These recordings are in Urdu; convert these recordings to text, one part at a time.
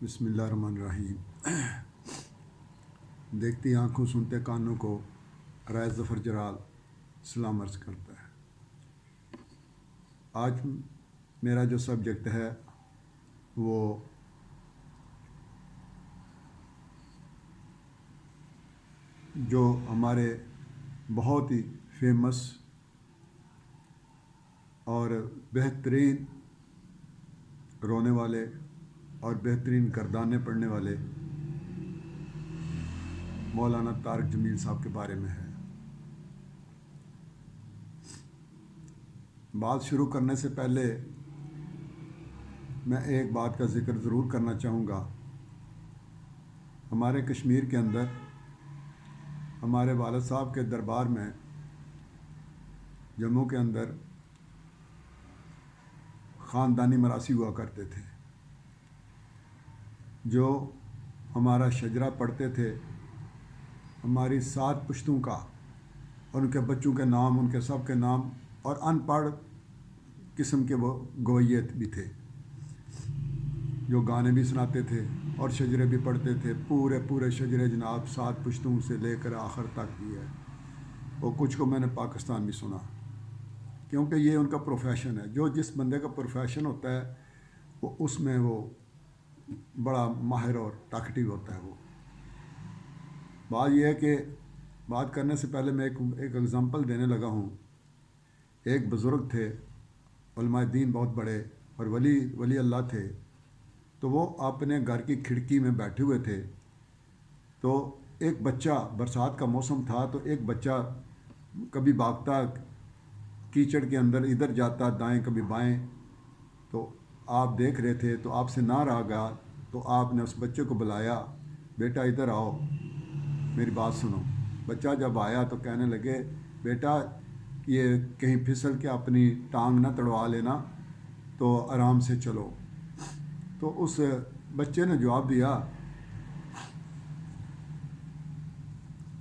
بسم اللہ الرحمن الرحیم۔ دیکھتی آنکھوں سنتے کانوں کو رائے ظفر جلال سلام عرض کرتا ہے۔ آج میرا جو سبجیکٹ ہے وہ جو ہمارے بہت ہی فیمس اور بہترین رونے والے اور بہترین گردانے پڑھنے والے مولانا طارق جمیل صاحب کے بارے میں ہے۔ بات شروع کرنے سے پہلے میں ایک بات کا ذکر ضرور کرنا چاہوں گا۔ ہمارے کشمیر کے اندر ہمارے والد صاحب کے دربار میں جموں کے اندر خاندانی مراثی ہوا کرتے تھے، جو ہمارا شجرہ پڑھتے تھے، ہماری 7 پشتوں کا اور ان کے بچوں کے نام، ان کے سب کے نام، اور ان پڑھ قسم کے وہ گویت بھی تھے جو گانے بھی سناتے تھے اور شجرے بھی پڑھتے تھے۔ پورے شجرے جناب 7 پشتوں سے لے کر آخر تک بھی ہے، اور کچھ کو میں نے پاکستان بھی سنا، کیونکہ یہ ان کا پروفیشن ہے۔ جو جس بندے کا پروفیشن ہوتا ہے وہ اس میں وہ بڑا ماہر اور ٹاکٹیو ہوتا ہے۔ وہ بات یہ ہے کہ بات کرنے سے پہلے میں ایک اگزامپل دینے لگا ہوں۔ ایک بزرگ تھے، علماء دین بہت بڑے اور ولی اللہ تھے، تو وہ اپنے گھر کی کھڑکی میں بیٹھے ہوئے تھے، تو ایک بچہ، برسات کا موسم تھا، تو ایک بچہ کبھی بھاگتا کیچڑ کے اندر ادھر جاتا دائیں کبھی بائیں، تو آپ دیکھ رہے تھے، تو آپ سے نہ رہا گیا، تو آپ نے اس بچے کو بلایا، بیٹا ادھر آؤ، میری بات سنو۔ بچہ جب آیا تو کہنے لگے، بیٹا یہ کہیں پھسل کے اپنی ٹانگ نہ تڑوا لینا، تو آرام سے چلو۔ تو اس بچے نے جواب دیا،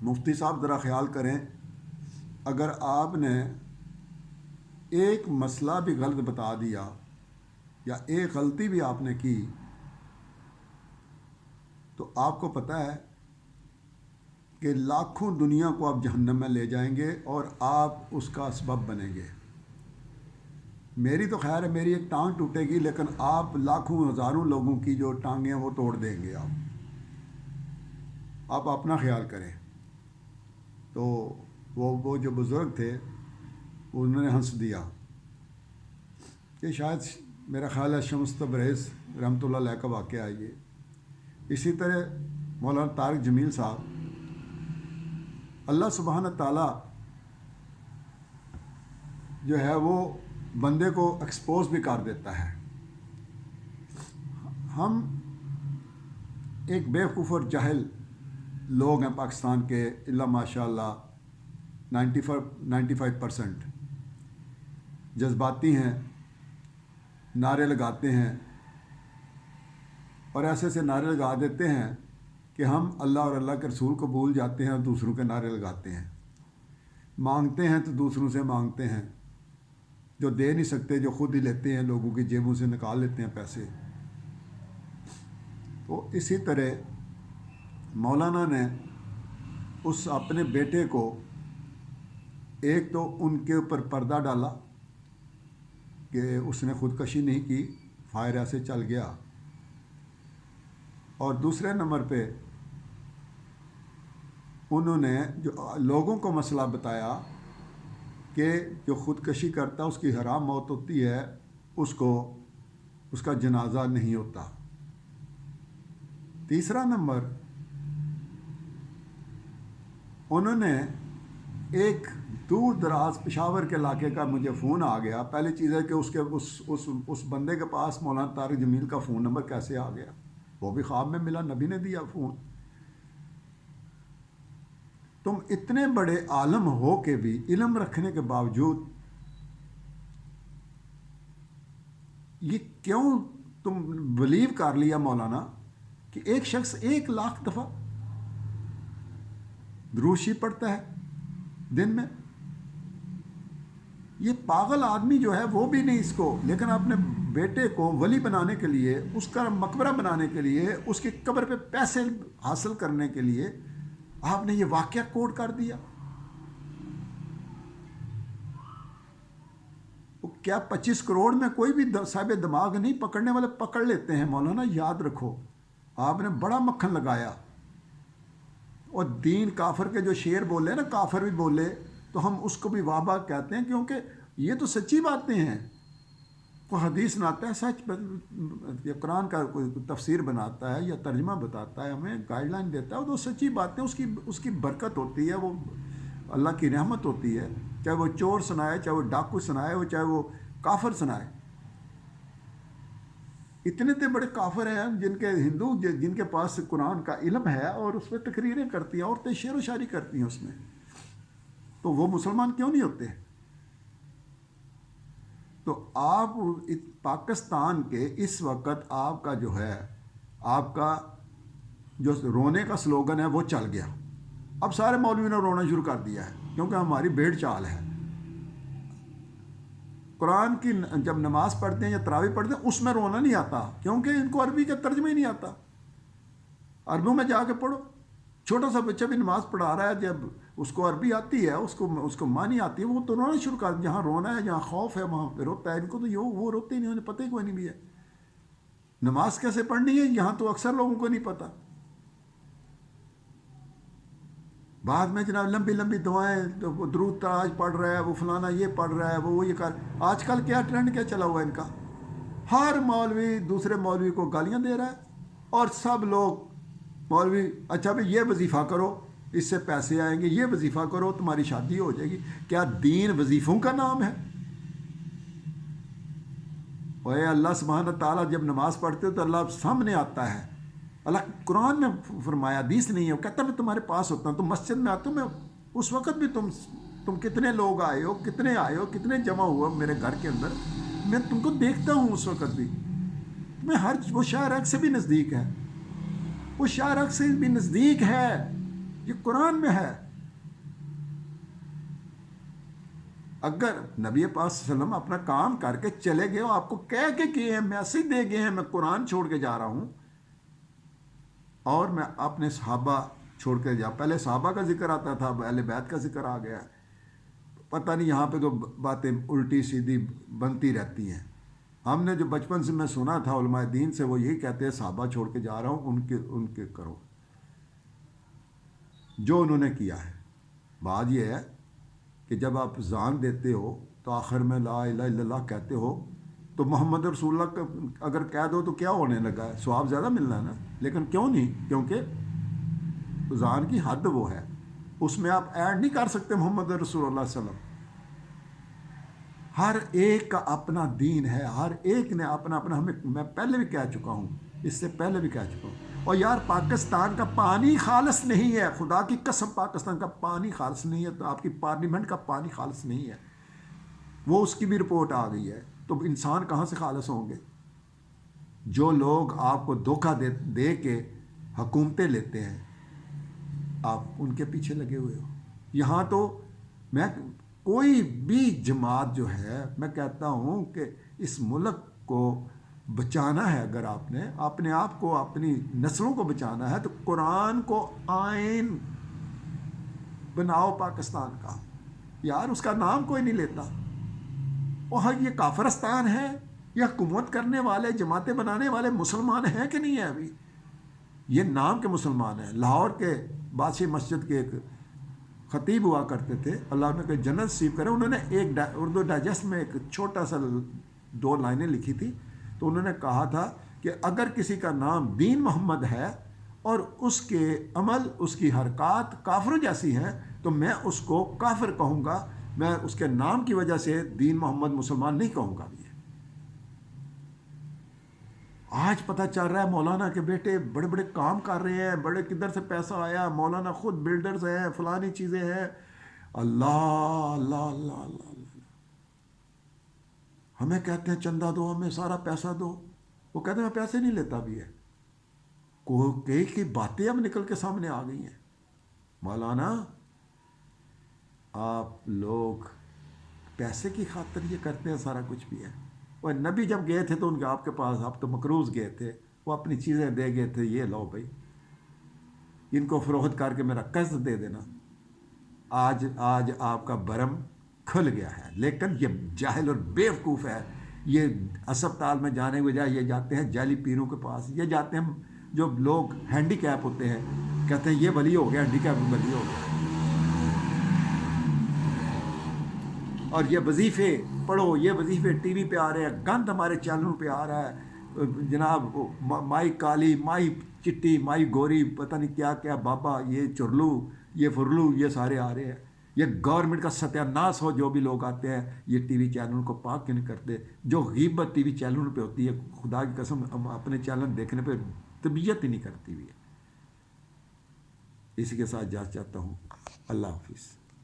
مفتی صاحب ذرا خیال کریں، اگر آپ نے ایک مسئلہ بھی غلط بتا دیا یا ایک غلطی بھی آپ نے کی، تو آپ کو پتہ ہے کہ لاکھوں دنیا کو آپ جہنم میں لے جائیں گے اور آپ اس کا سبب بنیں گے۔ میری تو خیر ہے، میری ایک ٹانگ ٹوٹے گی، لیکن آپ لاکھوں ہزاروں لوگوں کی جو ٹانگیں وہ توڑ دیں گے۔ آپ اپنا خیال کریں۔ تو وہ جو بزرگ تھے انہوں نے ہنس دیا۔ یہ شاید میرا خیال ہے شمس تبریز رحمۃ اللہ علیہ کا واقعہ ہے یہ۔ اسی طرح مولانا طارق جمیل صاحب، اللہ سبحانہ تعالیٰ جو ہے وہ بندے کو ایکسپوز بھی کر دیتا ہے۔ ہم ایک بیوقوف اور جاہل لوگ ہیں پاکستان کے، اللہ ماشاء اللہ 95% جذباتی ہیں، نعرے لگاتے ہیں، اور ایسے نعرے لگا دیتے ہیں کہ ہم اللہ اور اللہ کے رسول کو بھول جاتے ہیں اور دوسروں کے نعرے لگاتے ہیں۔ مانگتے ہیں تو دوسروں سے مانگتے ہیں، جو دے نہیں سکتے، جو خود ہی لیتے ہیں، لوگوں کی جیبوں سے نکال لیتے ہیں پیسے۔ تو اسی طرح مولانا نے اس اپنے بیٹے کو ایک تو ان کے اوپر پردہ ڈالا کہ اس نے خودکشی نہیں کی، فائر ایسے چل گیا، اور دوسرے نمبر پہ انہوں نے جو لوگوں کو مسئلہ بتایا کہ جو خودکشی کرتا اس کی حرام موت ہوتی ہے، اس کا جنازہ نہیں ہوتا۔ تیسرا نمبر، انہوں نے ایک دور دراز پشاور کے علاقے کا مجھے فون آ گیا۔ پہلی چیز ہے کہ اس بندے کے پاس مولانا طارق جمیل کا فون نمبر کیسے آ گیا؟ وہ بھی خواب میں ملا، نبی نے دیا فون۔ تم اتنے بڑے عالم ہو کے بھی، علم رکھنے کے باوجود، یہ کیوں تم بلیو کر لیا مولانا کہ ایک شخص 1,00,000 دفعہ دروشی پڑھتا ہے دن میں؟ یہ پاگل آدمی جو ہے وہ بھی نہیں اس کو، لیکن اپنے بیٹے کو ولی بنانے کے لیے، اس کا مقبرہ بنانے کے لیے، اس کی قبر پہ پیسے حاصل کرنے کے لیے آپ نے یہ واقعہ کوٹ کر دیا۔ کیا 25 کروڑ میں کوئی بھی صاحب دماغ نہیں، پکڑنے والے پکڑ لیتے ہیں مولانا، یاد رکھو آپ نے بڑا مکھن لگایا۔ اور دین کافر کے جو شعر بولے نا، کافر بھی بولے تو ہم اس کو بھی واہ واہ کہتے ہیں، کیونکہ یہ تو سچی باتیں ہیں۔ کوئی حدیث بناتا ہے سچ، یا قرآن کا کوئی تفسیر بناتا ہے یا ترجمہ بتاتا ہے، ہمیں گائیڈ لائن دیتا ہے، وہ تو سچی باتیں، اس کی برکت ہوتی ہے، وہ اللہ کی رحمت ہوتی ہے، چاہے وہ چور سنائے، چاہے وہ ڈاکو سنائے، چاہے وہ کافر سنائے۔ اتنے بڑے کافر ہیں جن کے ہندو جن کے پاس قرآن کا علم ہے اور اس پہ تقریریں کرتی ہیں، عورتیں شعر و شاعری کرتی ہیں اس میں، تو وہ مسلمان کیوں نہیں ہوتے؟ تو آپ پاکستان کے اس وقت آپ کا جو ہے، آپ کا جو رونے کا سلوگن ہے وہ چل گیا۔ اب سارے مولوی نے رونا شروع کر دیا ہے، کیونکہ ہماری بھیڑ چال ہے۔ قرآن کی جب نماز پڑھتے ہیں یا تراویح پڑھتے ہیں اس میں رونا نہیں آتا، کیونکہ ان کو عربی کا ترجمہ ہی نہیں آتا۔ عربوں میں جا کے پڑھو، چھوٹا سا بچہ بھی نماز پڑھا رہا ہے، جب اس کو عربی آتی ہے، اس کو معنی آتی ہے، وہ تو رونا شروع کر، جہاں رونا ہے، جہاں خوف ہے وہاں پہ روتا ہے۔ ان کو تو وہ روتے ہی نہیں، انہیں پتہ ہی کوئی نہیں بھی ہے نماز کیسے پڑھنی ہے، یہاں تو اکثر لوگوں کو نہیں پتہ۔ بعد میں جناب لمبی لمبی دعائیں، وہ درود تراج پڑھ رہا ہے، وہ فلانا یہ پڑھ رہا ہے، وہ یہ کر۔ آج کل کیا ٹرینڈ کیا چلا ہوا ہے ان کا، ہر مولوی دوسرے مولوی کو گالیاں دے رہا ہے، اور سب لوگ مولوی اچھا بھائی یہ وظیفہ کرو اس سے پیسے آئیں گے، یہ وظیفہ کرو تمہاری شادی ہو جائے گی۔ کیا دین وظیفوں کا نام ہے؟ اے اللہ سبحانہ تعالیٰ جب نماز پڑھتے ہو تو اللہ سامنے آتا ہے۔ اللہ قرآن میں فرمایا، حدیث نہیں ہے، وہ کہتا میں تمہارے پاس ہوتا ہوں، تم مسجد میں آتے ہو، میں اس وقت بھی تم کتنے لوگ آئے ہو، کتنے جمع ہوا میرے گھر کے اندر، میں تم کو دیکھتا ہوں اس وقت بھی۔ میں وہ شاہ رگ سے بھی نزدیک ہے، وہ شاہ رگ سے بھی نزدیک ہے، یہ قرآن میں ہے۔ اگر نبی پاک صلی اللہ علیہ وسلم اپنا کام کر کے چلے گئے، آپ کو کہہ کے کیے ہیں، میسج دے گئے ہیں میں قرآن چھوڑ کے جا رہا ہوں، اور میں اپنے صحابہ چھوڑ کے پہلے صحابہ کا ذکر آتا تھا، اہل بیت کا ذکر آ گیا، پتہ نہیں یہاں پہ تو باتیں الٹی سیدھی بنتی رہتی ہیں۔ ہم نے جو بچپن سے میں سنا تھا علماء دین سے، وہ یہی کہتے ہیں صحابہ چھوڑ کے جا رہا ہوں، ان کے کرو جو انہوں نے کیا ہے۔ بات یہ ہے کہ جب آپ اذان دیتے ہو تو آخر میں لا الہ الا اللہ کہتے ہو، تو محمد رسول اللہ کا اگر کہہ دو تو کیا ہونے لگا ہے؟ ثواب زیادہ ملنا ہے نا، لیکن کیوں نہیں؟ کیونکہ اذان کی حد وہ ہے، اس میں آپ ایڈ نہیں کر سکتے محمد رسول اللہ صلی اللہ علیہ وسلم۔ ہر ایک کا اپنا دین ہے، ہر ایک نے اپنا ہمیں، میں پہلے بھی کہہ چکا ہوں، اس سے پہلے بھی کہہ چکا ہوں۔ اور یار پاکستان کا پانی خالص نہیں ہے، خدا کی قسم پاکستان کا پانی خالص نہیں ہے، تو آپ کی پارلیمنٹ کا پانی خالص نہیں ہے، وہ اس کی بھی رپورٹ آ گئی ہے، تو انسان کہاں سے خالص ہوں گے؟ جو لوگ آپ کو دھوکہ دے کے حکومتیں لیتے ہیں، آپ ان کے پیچھے لگے ہوئے ہو۔ یہاں تو میں کوئی بھی جماعت جو ہے، میں کہتا ہوں کہ اس ملک کو بچانا ہے، اگر آپ نے اپنے آپ کو، اپنی نسلوں کو بچانا ہے، تو قرآن کو آئین بناؤ پاکستان کا۔ یار اس کا نام کوئی نہیں لیتا، اور یہ کافرستان ہے، یہ حکومت کرنے والے، جماعتیں بنانے والے مسلمان ہیں کہ نہیں ہیں؟ ابھی یہ نام کے مسلمان ہیں۔ لاہور کے بادشاہ مسجد کے ایک خطیب ہوا کرتے تھے، اللہ نے کوئی جنت نصیب کرے، انہوں نے ایک اردو ڈائجسٹ میں ایک چھوٹا سا 2 لائنیں لکھی تھی، تو انہوں نے کہا تھا کہ اگر کسی کا نام دین محمد ہے اور اس کے عمل، اس کی حرکات کافروں جیسی ہیں، تو میں اس کو کافر کہوں گا، میں اس کے نام کی وجہ سے دین محمد مسلمان نہیں کہوں گا۔ بھی آج پتہ چل رہا ہے مولانا کے بیٹے بڑے بڑے کام کر رہے ہیں، بڑے کدھر سے پیسہ آیا، مولانا خود بلڈرز ہیں، فلانی چیزیں ہیں۔ اللہ اللہ اللہ اللہ اللہ، ہمیں کہتے ہیں چندہ دو، ہمیں سارا پیسہ دو، وہ کہتے ہیں میں پیسے نہیں لیتا بھی ہے۔ کئی باتیں اب نکل کے سامنے آ گئی ہیں۔ مولانا آپ لوگ پیسے کی خاطر یہ کرتے ہیں سارا کچھ بھی ہے. اور نبی جب گئے تھے تو ان کے آپ کے پاس آپ تو مقروض گئے تھے, وہ اپنی چیزیں دے گئے تھے, یہ لو بھائی ان کو فروخت کر کے میرا قرض دے دینا. آج آپ کا برم کھل گیا ہے. لیکن یہ جاہل اور بیوقوف ہے, یہ اسپتال میں جانے کے بجائے یہ جاتے ہیں جعلی پیروں کے پاس, یہ جاتے ہیں جو لوگ ہینڈی کیپ ہوتے ہیں, کہتے ہیں یہ ولی ہو گیا, ہینڈی کیپ ولی ہو گیا. اور یہ وظیفے پڑھو, یہ وظیفے ٹی وی پہ آ رہے ہیں, گند ہمارے چینلوں پہ آ رہا ہے جناب, مائی کالی, مائی چٹی, مائی گوری, پتہ نہیں کیا کیا, بابا یہ چرلو, یہ فرلو, یہ سارے آ رہے ہیں. یہ گورنمنٹ کا ستیہ ناش ہو جو بھی لوگ آتے ہیں یہ ٹی وی چینل کو پاک کیوں نہیں کرتے. جو غیبت ٹی وی چینلوں پہ ہوتی ہے, خدا کی قسم اپنے چینل دیکھنے پہ طبیعت ہی نہیں کرتی ہوئی ہے. اسی کے ساتھ اجازت چاہتا ہوں. اللہ حافظ.